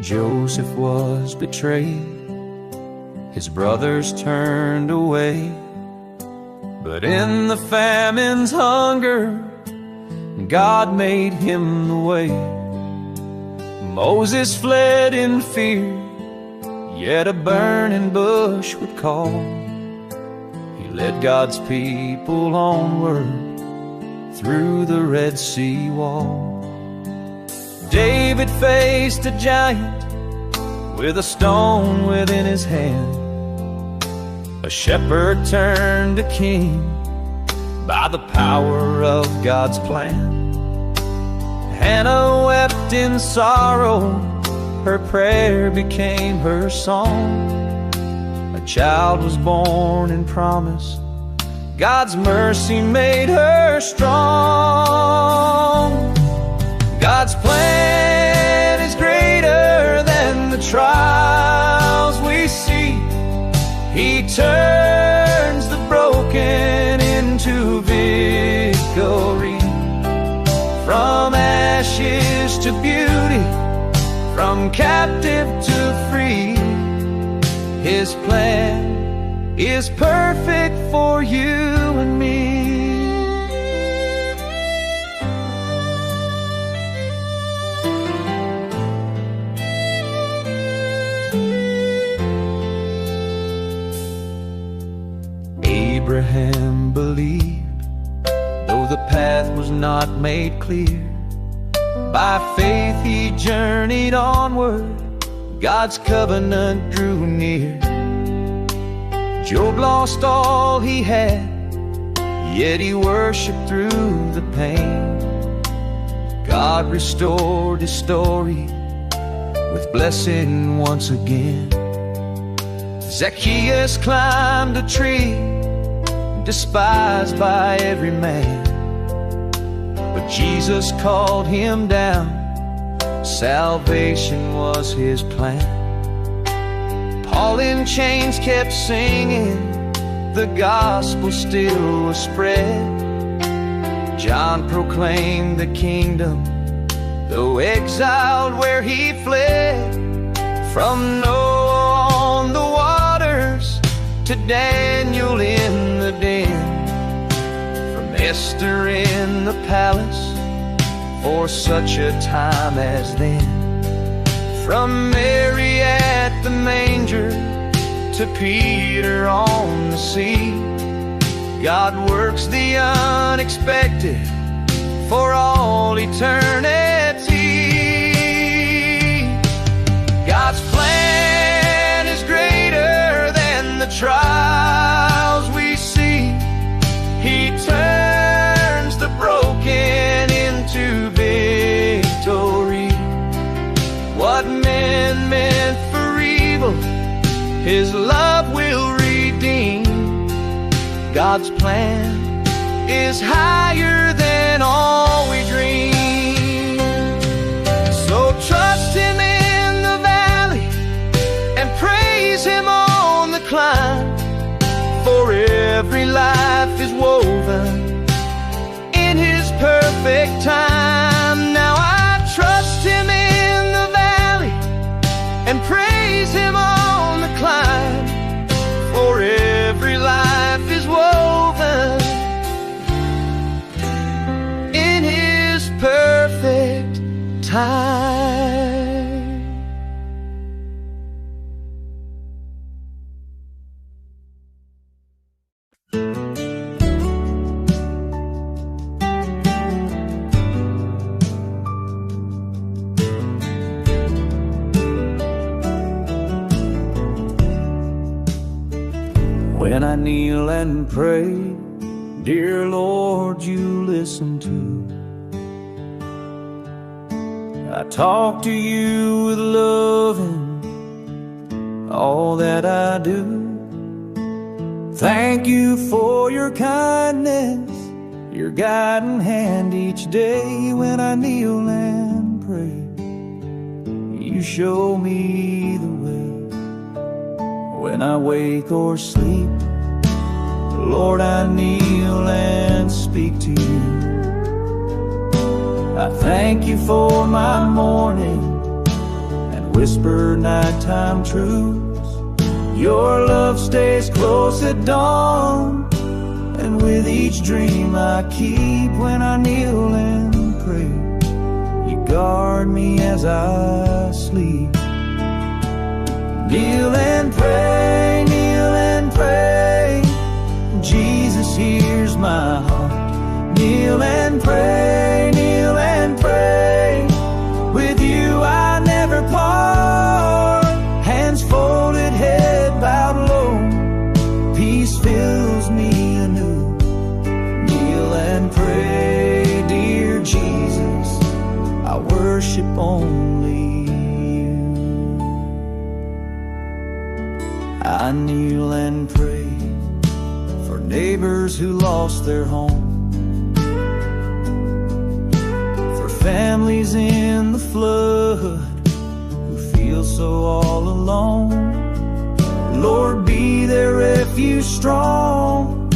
Joseph was betrayed, his brothers turned away, but in the famine's hunger, God made him the way. Moses fled in fear, yet a burning bush would call. He led God's people onward through the Red Sea wall. David faced a giant with a stone within his hand. A shepherd turned to king by the power of God's plan. Hannah wept in sorrow, her prayer became her song. A child was born in promise, God's mercy made her strong. God's plan is great He turns the broken into victory, from ashes to beauty, from captive to free. His plan is perfect for you and me. Abraham believed, though the path was not made clear. By faith he journeyed onward, God's covenant drew near. Job lost all he had, yet he worshiped through the pain. God restored his story with blessing once again. Zacchaeus climbed a tree, despised by every man, but Jesus called him down. Salvation was his plan. Paul in chains kept singing, the gospel still was spread. John proclaimed the kingdom, though exiled where he fled. From Noah on the waters to Daniel in the den, from Esther in the palace for such a time as then, from Mary at the manger to Peter on the sea. God works the unexpected for all eternity. God's plan is greater than the trials we see. He turns the broken into victory. What men meant for evil, His love will redeem. God's plan is higher than all we dream. So trust Him in the valley and praise Him on the climb, for every life is woven in His perfect time. Now I trust Him in the valley and praise Him on the climb, for every life is woven in His perfect time. When I kneel and pray, dear Lord, you listen to. I talk to you with love in all that I do. Thank you for your kindness, your guiding hand each day. When I kneel and pray, you show me the way. When I wake or sleep, Lord, I kneel and speak to you. I thank you for my morning and whisper nighttime truths. Your love stays close at dawn, and with each dream I keep. When I kneel and pray, you guard me as I sleep. Kneel and pray, kneel and pray, Jesus hears my heart. Kneel and pray, kneel and pray, with you I never part. Hands folded, head bowed low, peace fills me anew. Kneel and pray, dear Jesus, I worship only you. I kneel and pray for neighbors who lost their home, for families in the flood who feel so all alone. Lord, be there you strong,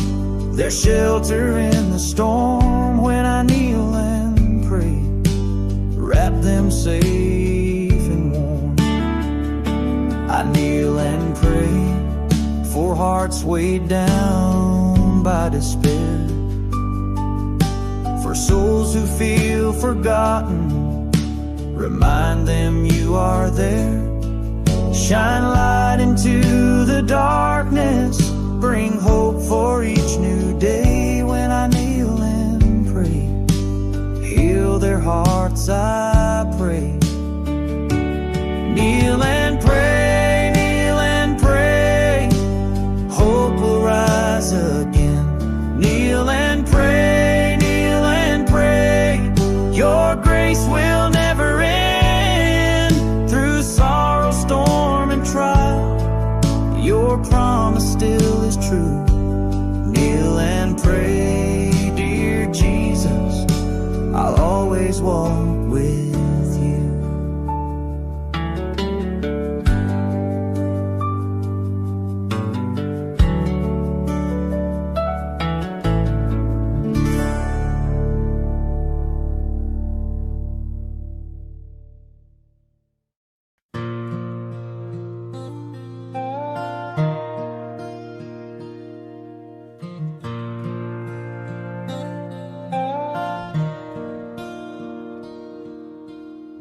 their shelter in the storm. When I kneel and pray, wrap them safe and warm. I kneel and pray for hearts weighed down by despair, for souls who feel forgotten. Remind them you are there. Shine light into the darkness, bring hope for each new day. When I kneel and pray, heal their hearts, I pray. Kneel and pray, kneel and pray, hope will rise again. Kneel and pray, kneel and pray, your grace will never end. Through sorrow, storm, and trial, your promise still is true. Kneel and pray, dear Jesus, I'll always walk with you.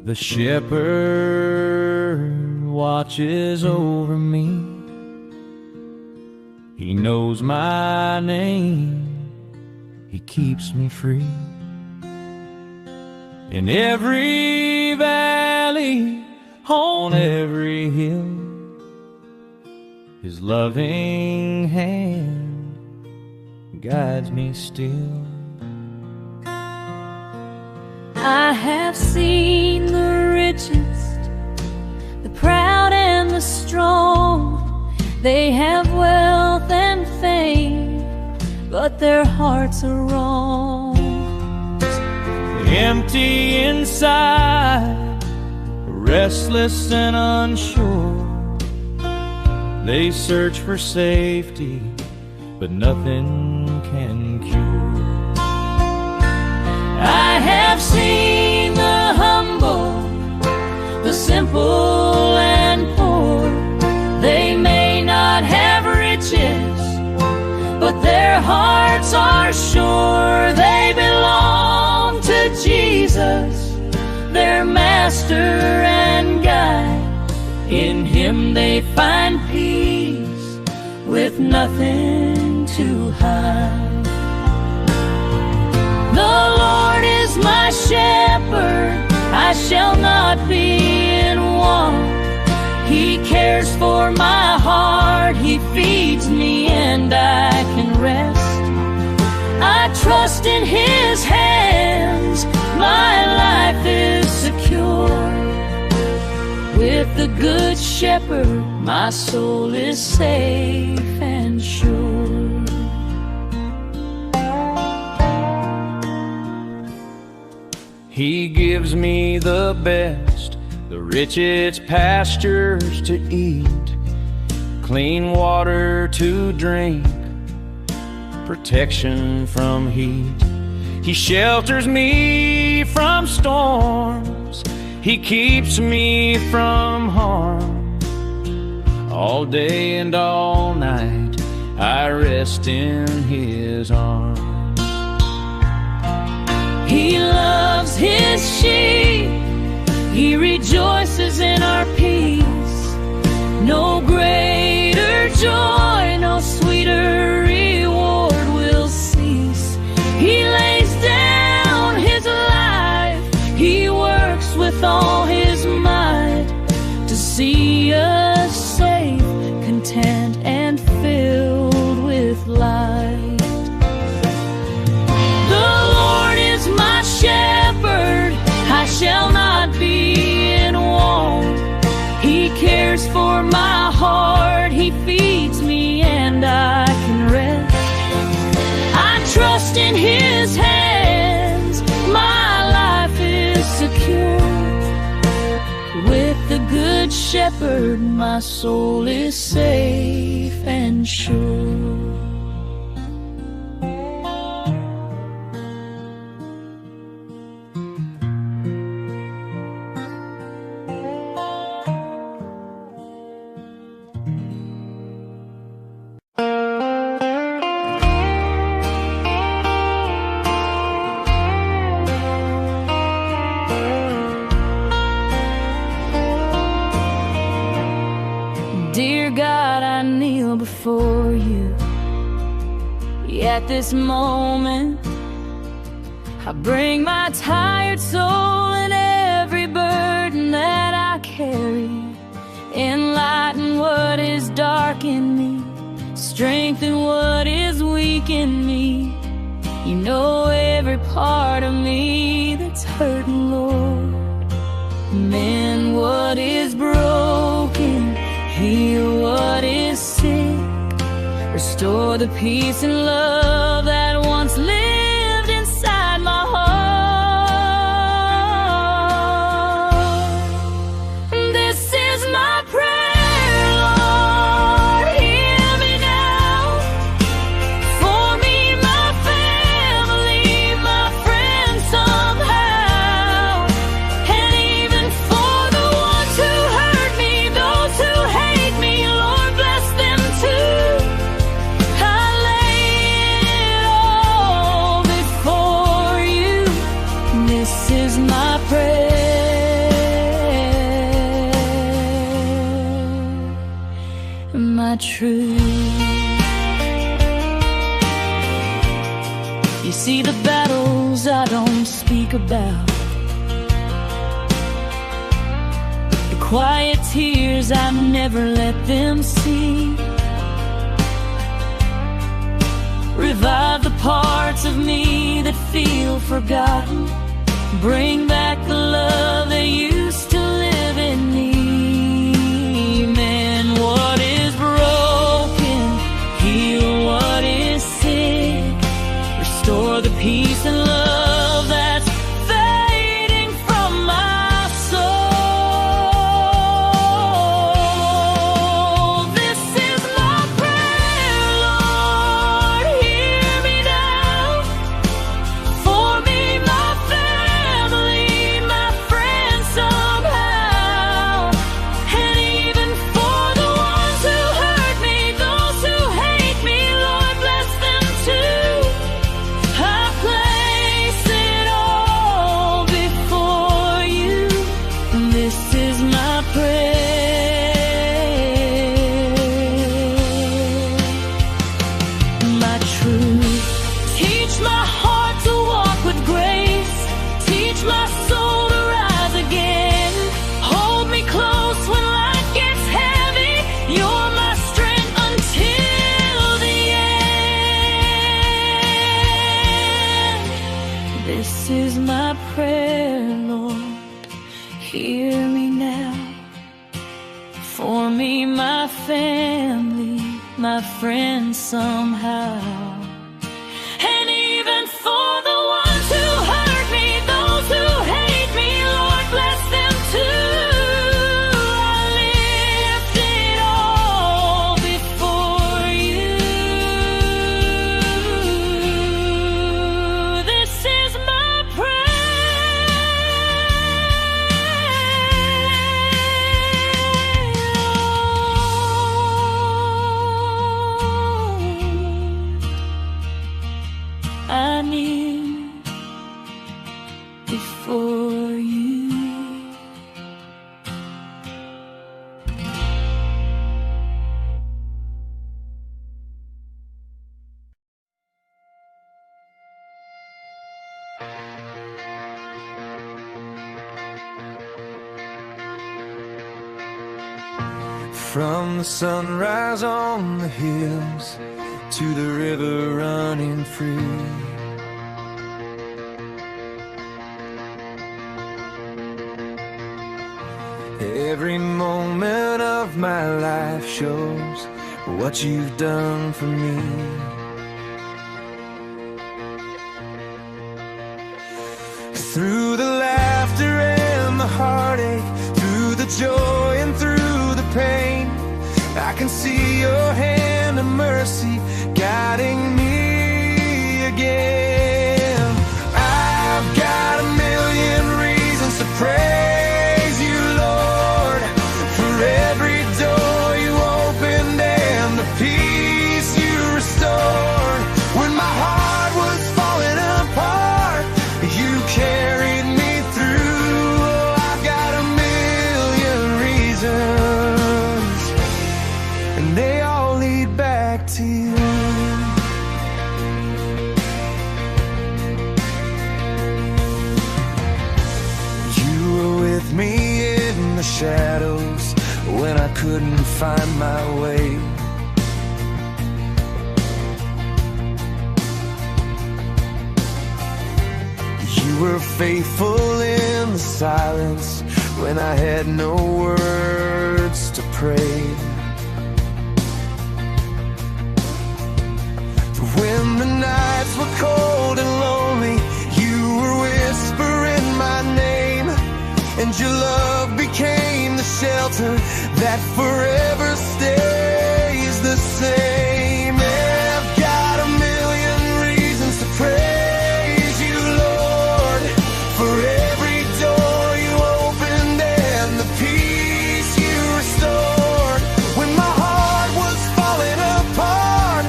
The shepherd watches over me. He knows my name. He keeps me free. In every valley, on every hill, His loving hand guides me still. I have seen the richest, the proud and the strong. They have wealth and fame, but their hearts are wrong. Empty inside, restless and unsure. They search for safety, but nothing can cure. I have seen the humble, the simple and poor. They may not have riches, but their hearts are sure. They belong to Jesus, their master and guide. In Him they find peace with nothing to hide. The Lord is my shepherd, I shall not be in want. He cares for my heart, He feeds me and I can rest. I trust in His hands, my life is secure. With the Good Shepherd, my soul is safe and sure. He gives me the best, the richest pastures to eat, clean water to drink, protection from heat. He shelters me from storms, He keeps me from harm. All day and all night I rest in His arms. He loves His sheep, He rejoices in our peace. No greater joy, no sweeter reward will cease. He lays down His life, He works with all His might to see us safe, content and filled with light. My shepherd, I shall not be in want. shepherd, my soul is safe and sure. Dear God, I kneel before you. At this moment, I bring my tired soul and every burden that I carry. Enlighten what is dark in me, strengthen what is weak in me. You know every part of me that's hurting, Lord. Mend what is broken, heal what is sick, restore the peace and love that once lived inside my heart. This is my prayer, Lord, hear me now. For me, my family, my friends somehow, and even for the ones who hurt me, those who hate me, Lord, bless them too. I lay it all before you. This is my prayer, my truth. You see the battles I don't speak about, the quiet tears I never let them see. Revive the parts of me that feel forgotten. Bring back the love that used to live in me. Mend what is broken, heal what is sick, restore the peace and love that's fading from my soul. This is my prayer, Lord, hear me now. For me, my family, my friends somehow, and even for the ones who hurt me, those who hate me, Lord, bless them too. I place it all before you. This is my prayer, my truth. Teach my heart to walk with grace. Teach my soul to rise again. Hold me close when life gets heavy. You're my strength until the end. This is my prayer, Lord, hear me now. For me, my family, my friends somehow, and even for the ones who hurt me, those who hate me, Lord, bless them too. I lift it all before you. This is my prayer. I kneel before you. From the sunrise on the hills to the river running free, every moment of my life shows what you've done for me. Through the laughter and the heartache, through the joy and through I can see your hand of mercy guiding me again. I've got a million reasons to praise you, Lord, for every door you opened and the peace you restored. When my heart was falling apart, you carried me through. Oh, I've got a million reasons, and they all lead back to you. You were with me in the shadows when I couldn't find my way. You were faithful in the silence when I had no words to pray. When the nights were cold and lonely, you were whispering my name, and your love became the shelter that forever stays the same. I've got a million reasons to praise you, Lord, for every door you opened and the peace you restored. When my heart was falling apart,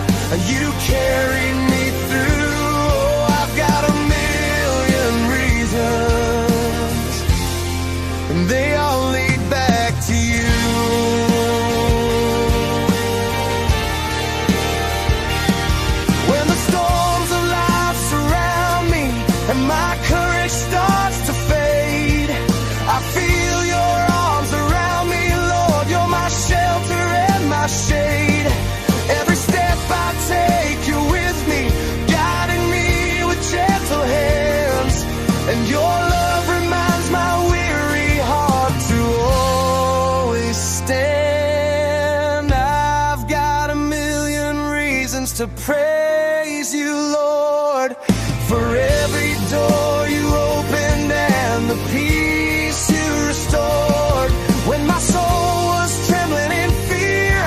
you carried me through. Oh, I've got a million reasons, and they all lead back to you. When the storms of life surround me and my courage starts to fade, I feel your arms around me, Lord. You're my shelter and my shade. Every step I take, you're with me, guiding me with gentle hands, and your love reminds my weary heart to always stand. I've got a million reasons to praise you, Lord, for every door you opened and the peace you restored. When my soul was trembling in fear,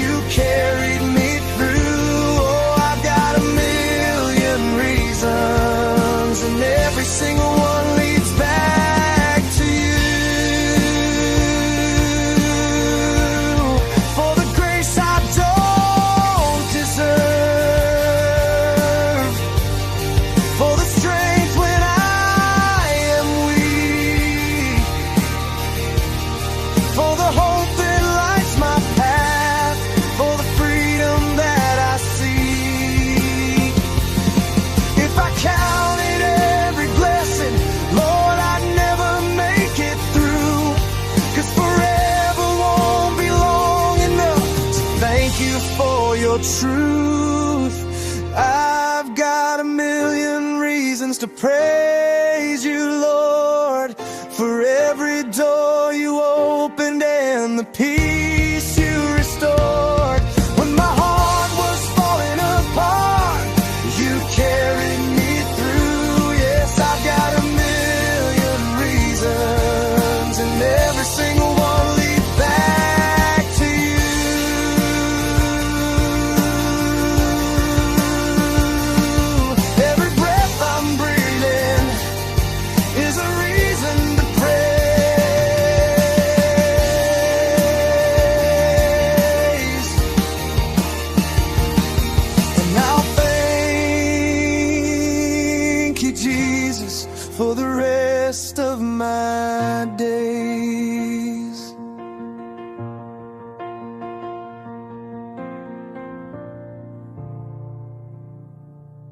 you carried me through. Oh, I've got a million reasons, and every single one leads back to you. For the grace I don't deserve, for the strength when I am weak, for the hope that lights my path, for the freedom that I seek. If I counted every blessing, Lord, I'd never make it through, 'cause forever won't be long enough to thank you for your truth. I've got a million reasons to praise you, Lord, for every door you opened and the peace you restored. When my heart was falling apart, you carried me through. Yes, I've got a million reasons, and every single one leads back to you. Every breath I'm breathing is a reason to praise. And I'll thank you, Jesus, for the rest of my days.